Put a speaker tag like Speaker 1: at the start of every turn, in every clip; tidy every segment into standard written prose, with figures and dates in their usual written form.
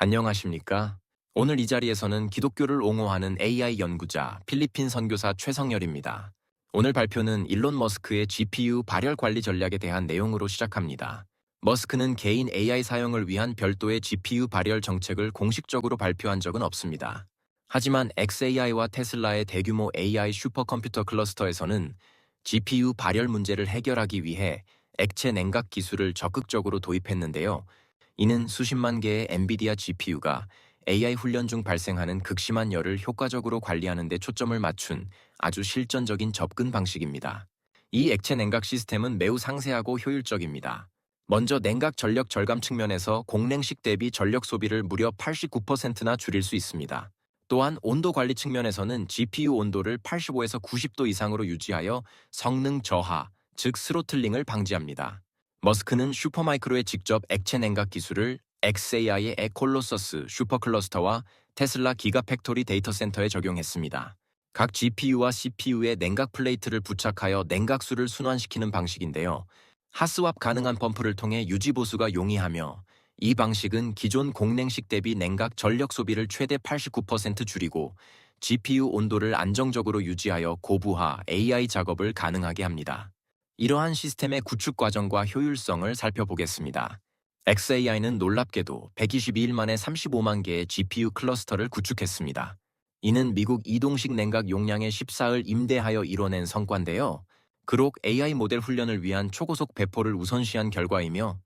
Speaker 1: 안녕하십니까? 오늘 이 자리에서는 기독교를 옹호하는 AI 연구자 필리핀 선교사 최성열입니다. 오늘 발표는 일론 머스크의 GPU 발열 관리 전략에 대한 내용으로 시작합니다. 머스크는 개인 AI 사용을 위한 별도의 GPU 발열 정책을 공식적으로 발표한 적은 없습니다. 하지만 xAI와 테슬라의 대규모 AI 슈퍼컴퓨터 클러스터에서는 GPU 발열 문제를 해결하기 위해 액체 냉각 기술을 적극적으로 도입했는데요. 이는 수십만 개의 엔비디아 GPU가 AI 훈련 중 발생하는 극심한 열을 효과적으로 관리하는 데 초점을 맞춘 아주 실전적인 접근 방식입니다. 이 액체 냉각 시스템은 매우 상세하고 효율적입니다. 먼저 냉각 전력 절감 측면에서 공냉식 대비 전력 소비를 무려 89%나 줄일 수 있습니다. 또한 온도 관리 측면에서는 GPU 온도를 85에서 90도 이상으로 유지하여 성능 저하, 즉 스로틀링을 방지합니다. 머스크는 슈퍼마이크로의 직접 액체 냉각 기술을 xAI의 에콜로서스 슈퍼클러스터와 테슬라 기가팩토리 데이터 센터에 적용했습니다. 각 GPU와 CPU에 냉각 플레이트를 부착하여 냉각수를 순환시키는 방식인데요. 핫스왑 가능한 펌프를 통해 유지 보수가 용이하며 이 방식은 기존 공냉식 대비 냉각 전력 소비를 최대 89% 줄이고 GPU 온도를 안정적으로 유지하여 고부하 AI 작업을 가능하게 합니다. 이러한 시스템의 구축 과정과 효율성을 살펴보겠습니다. xAI는 놀랍게도 122일 만에 35만 개의 GPU 클러스터를 구축했습니다. 이는 미국 이동식 냉각 용량의 14을 임대하여 이뤄낸 성과인데요. 그록 AI 모델 훈련을 위한 초고속 배포를 우선시한 결과이며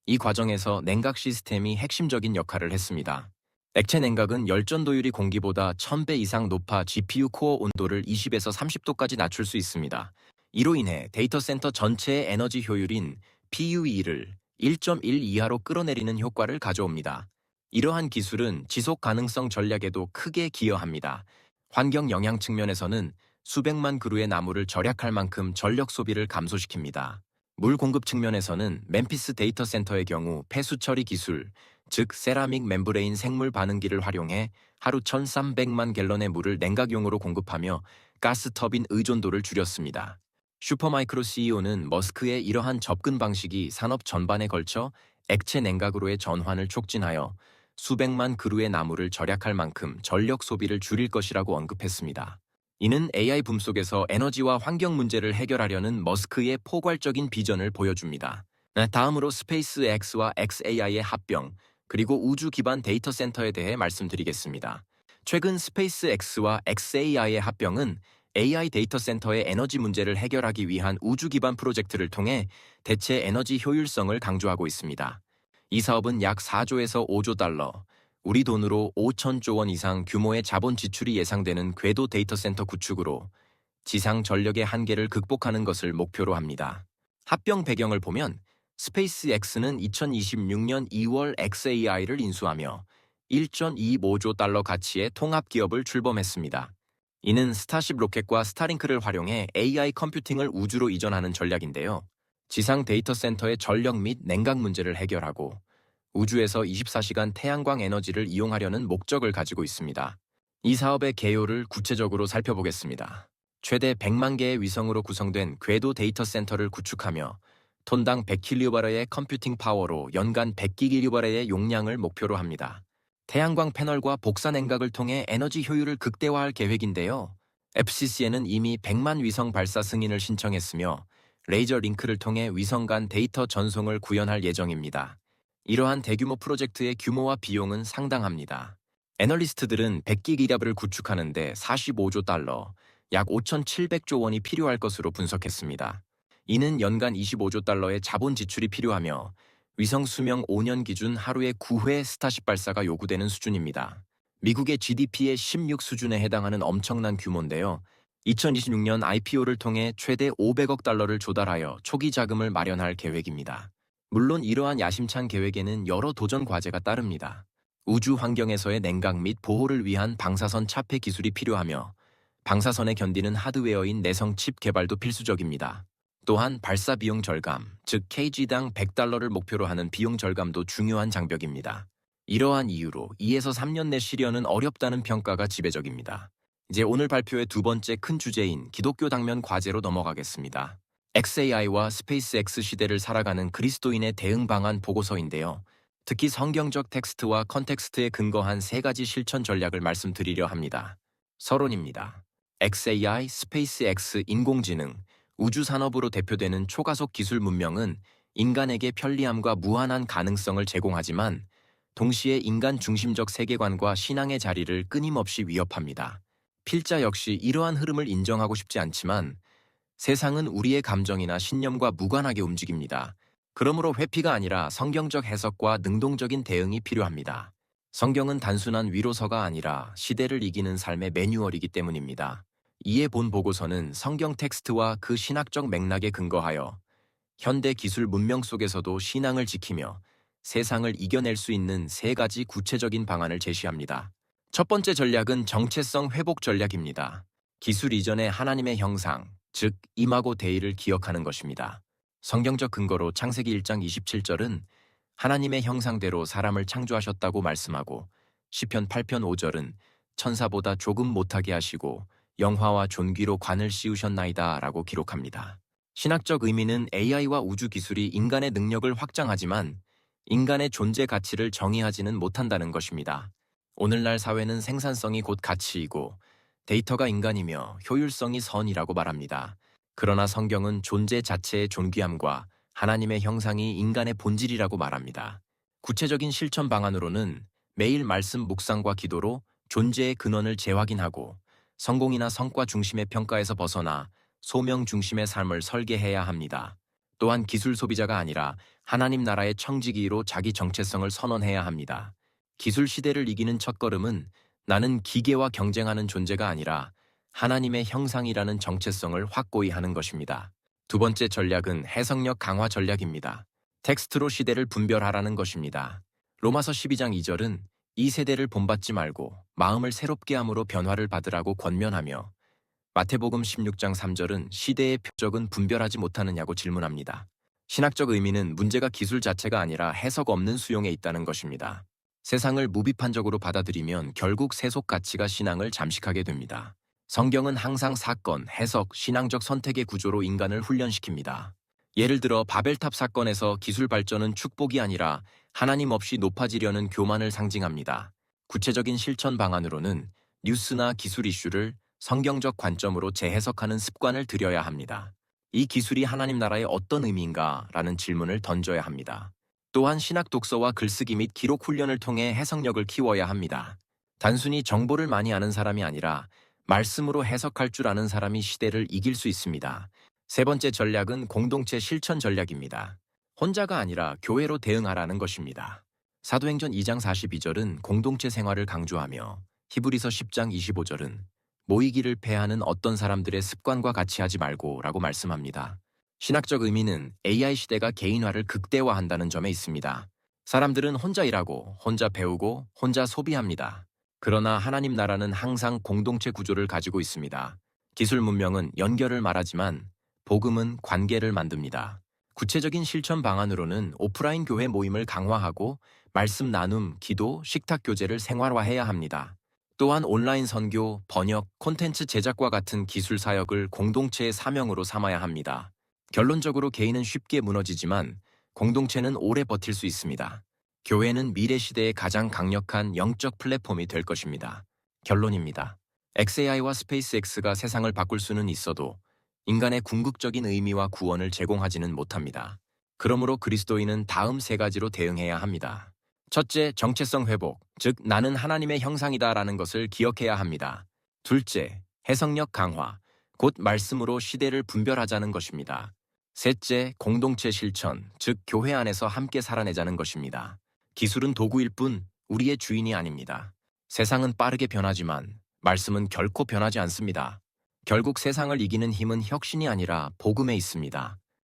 Speaker 1: 이 과정에서 냉각 시스템이 핵심적인 역할을 했습니다. 액체 냉각은 열전도율이 공기보다 1000배 이상 높아 GPU 코어 온도를 20에서 30도까지 낮출 수 있습니다. 이로 인해 데이터 센터 전체의 에너지 효율인 PUE를 1.1 이하로 끌어내리는 효과를 가져옵니다. 이러한 기술은 지속 가능성 전략에도 크게 기여합니다. 환경 영향 측면에서는 수백만 그루의 나무를 절약할 만큼 전력 소비를 감소시킵니다. 물 공급 측면에서는 멤피스 데이터 센터의 경우 폐수 처리 기술, 즉 세라믹 멤브레인 생물 반응기를 활용해 하루 1,300만 갤런의 물을 냉각용으로 공급하며 가스 터빈 의존도를 줄였습니다. 슈퍼마이크로 CEO는 머스크의 이러한 접근 방식이 산업 전반에 걸쳐 액체 냉각으로의 전환을 촉진하여 수백만 그루의 나무를 절약할 만큼 전력 소비를 줄일 것이라고 언급했습니다. 이는 AI 붐 속에서 에너지와 환경 문제를 해결하려는 머스크의 포괄적인 비전을 보여줍니다. 다음으로 스페이스X와 xAI의 합병, 그리고 우주 기반 데이터 센터에 대해 말씀드리겠습니다. 최근 스페이스X와 xAI의 합병은 AI 데이터 센터의 에너지 문제를 해결하기 위한 우주 기반 프로젝트를 통해 대체 에너지 효율성을 강조하고 있습니다. 이 사업은 약 4조에서 5조 달러, 우리 돈으로 5천조 원 이상 규모의 자본 지출이 예상되는 궤도 데이터 센터 구축으로 지상 전력의 한계를 극복하는 것을 목표로 합니다. 합병 배경을 보면 스페이스X는 2026년 2월 xAI를 인수하며 1.25조 달러 가치의 통합 기업을 출범했습니다. 이는 스타쉽 로켓과 스타링크를 활용해 AI 컴퓨팅을 우주로 이전하는 전략인데요. 지상 데이터 센터의 전력 및 냉각 문제를 해결하고 우주에서 24시간 태양광 에너지를 이용하려는 목적을 가지고 있습니다. 이 사업의 개요를 구체적으로 살펴보겠습니다. 최대 100만 개의 위성으로 구성된 궤도 데이터 센터를 구축하며 톤당 100kW의 컴퓨팅 파워로 연간 100GW의 용량을 목표로 합니다. 태양광 패널과 복사 냉각을 통해 에너지 효율을 극대화할 계획인데요. FCC에는 이미 100만 위성 발사 승인을 신청했으며 레이저 링크를 통해 위성 간 데이터 전송을 구현할 예정입니다. 이러한 대규모 프로젝트의 규모와 비용은 상당합니다. 애널리스트들은 100기가를 구축하는데 45조 달러, 약 5,700조 원이 필요할 것으로 분석했습니다. 이는 연간 25조 달러의 자본 지출이 필요하며 위성 수명 5년 기준 하루에 9회 스타쉽 발사가 요구되는 수준입니다. 미국의 GDP의 16 수준에 해당하는 엄청난 규모인데요. 2026년 IPO를 통해 최대 500억 달러를 조달하여 초기 자금을 마련할 계획입니다. 물론 이러한 야심찬 계획에는 여러 도전 과제가 따릅니다. 우주 환경에서의 냉각 및 보호를 위한 방사선 차폐 기술이 필요하며 방사선에 견디는 하드웨어인 내성 칩 개발도 필수적입니다. 또한 발사 비용 절감, 즉 kg당 100달러를 목표로 하는 비용 절감도 중요한 장벽입니다. 이러한 이유로 2에서 3년 내 실현은 어렵다는 평가가 지배적입니다. 이제 오늘 발표의 두 번째 큰 주제인 기독교 당면 과제로 넘어가겠습니다. xAI와 스페이스X 시대를 살아가는 그리스도인의 대응 방안 보고서인데요. 특히 성경적 텍스트와 컨텍스트에 근거한 세 가지 실천 전략을 말씀드리려 합니다. 서론입니다. XAI, 스페이스X, 인공지능, 우주산업으로 대표되는 초가속 기술 문명은 인간에게 편리함과 무한한 가능성을 제공하지만 동시에 인간 중심적 세계관과 신앙의 자리를 끊임없이 위협합니다. 필자 역시 이러한 흐름을 인정하고 싶지 않지만 세상은 우리의 감정이나 신념과 무관하게 움직입니다. 그러므로 회피가 아니라 성경적 해석과 능동적인 대응이 필요합니다. 성경은 단순한 위로서가 아니라 시대를 이기는 삶의 매뉴얼이기 때문입니다. 이에 본 보고서는 성경 텍스트와 그 신학적 맥락에 근거하여 현대 기술 문명 속에서도 신앙을 지키며 세상을 이겨낼 수 있는 세 가지 구체적인 방안을 제시합니다. 첫 번째 전략은 정체성 회복 전략입니다. 기술 이전의 하나님의 형상, 즉 이마고 데이를 기억하는 것입니다. 성경적 근거로 창세기 1장 27절은 하나님의 형상대로 사람을 창조하셨다고 말씀하고 시편 8편 5절은 천사보다 조금 못하게 하시고 영화와 존귀로 관을 씌우셨나이다 라고 기록합니다. 신학적 의미는 AI와 우주 기술이 인간의 능력을 확장하지만 인간의 존재 가치를 정의하지는 못한다는 것입니다. 오늘날 사회는 생산성이 곧 가치이고 데이터가 인간이며 효율성이 선이라고 말합니다. 그러나 성경은 존재 자체의 존귀함과 하나님의 형상이 인간의 본질이라고 말합니다. 구체적인 실천 방안으로는 매일 말씀 묵상과 기도로 존재의 근원을 재확인하고 성공이나 성과 중심의 평가에서 벗어나 소명 중심의 삶을 설계해야 합니다. 또한 기술 소비자가 아니라 하나님 나라의 청지기로 자기 정체성을 선언해야 합니다. 기술 시대를 이기는 첫걸음은 나는 기계와 경쟁하는 존재가 아니라 하나님의 형상이라는 정체성을 확고히 하는 것입니다. 두 번째 전략은 해석력 강화 전략입니다. 텍스트로 시대를 분별하라는 것입니다. 로마서 12장 2절은 이 세대를 본받지 말고 마음을 새롭게 함으로 변화를 받으라고 권면하며 마태복음 16장 3절은 시대의 표적은 분별하지 못하느냐고 질문합니다. 신학적 의미는 문제가 기술 자체가 아니라 해석 없는 수용에 있다는 것입니다. 세상을 무비판적으로 받아들이면 결국 세속 가치가 신앙을 잠식하게 됩니다. 성경은 항상 사건, 해석, 신앙적 선택의 구조로 인간을 훈련시킵니다. 예를 들어 바벨탑 사건에서 기술 발전은 축복이 아니라 하나님 없이 높아지려는 교만을 상징합니다. 구체적인 실천 방안으로는 뉴스나 기술 이슈를 성경적 관점으로 재해석하는 습관을 들여야 합니다. 이 기술이 하나님 나라에 어떤 의미인가? 라는 질문을 던져야 합니다. 또한 신학 독서와 글쓰기 및 기록 훈련을 통해 해석력을 키워야 합니다. 단순히 정보를 많이 아는 사람이 아니라 말씀으로 해석할 줄 아는 사람이 시대를 이길 수 있습니다. 세 번째 전략은 공동체 실천 전략입니다. 혼자가 아니라 교회로 대응하라는 것입니다. 사도행전 2장 42절은 공동체 생활을 강조하며 히브리서 10장 25절은 모이기를 패하는 어떤 사람들의 습관과 같이 하지 말고 라고 말씀합니다. 신학적 의미는 AI 시대가 개인화를 극대화한다는 점에 있습니다. 사람들은 혼자 일하고 혼자 배우고 혼자 소비합니다. 그러나 하나님 나라는 항상 공동체 구조를 가지고 있습니다. 기술 문명은 연결을 말하지만 복음은 관계를 만듭니다. 구체적인 실천 방안으로는 오프라인 교회 모임을 강화하고 말씀 나눔, 기도, 식탁 교제를 생활화해야 합니다. 또한 온라인 선교, 번역, 콘텐츠 제작과 같은 기술 사역을 공동체의 사명으로 삼아야 합니다. 결론적으로 개인은 쉽게 무너지지만 공동체는 오래 버틸 수 있습니다. 교회는 미래 시대의 가장 강력한 영적 플랫폼이 될 것입니다. 결론입니다. XAI와 스페이스X가 세상을 바꿀 수는 있어도 인간의 궁극적인 의미와 구원을 제공하지는 못합니다. 그러므로 그리스도인은 다음 세 가지로 대응해야 합니다. 첫째, 정체성 회복, 즉 나는 하나님의 형상이다라는 것을 기억해야 합니다. 둘째, 해석력 강화, 곧 말씀으로 시대를 분별하자는 것입니다. 셋째, 공동체 실천, 즉 교회 안에서 함께 살아내자는 것입니다. 기술은 도구일 뿐 우리의 주인이 아닙니다. 세상은 빠르게 변하지만 말씀은 결코 변하지 않습니다. 결국 세상을 이기는 힘은 혁신이 아니라 복음에 있습니다.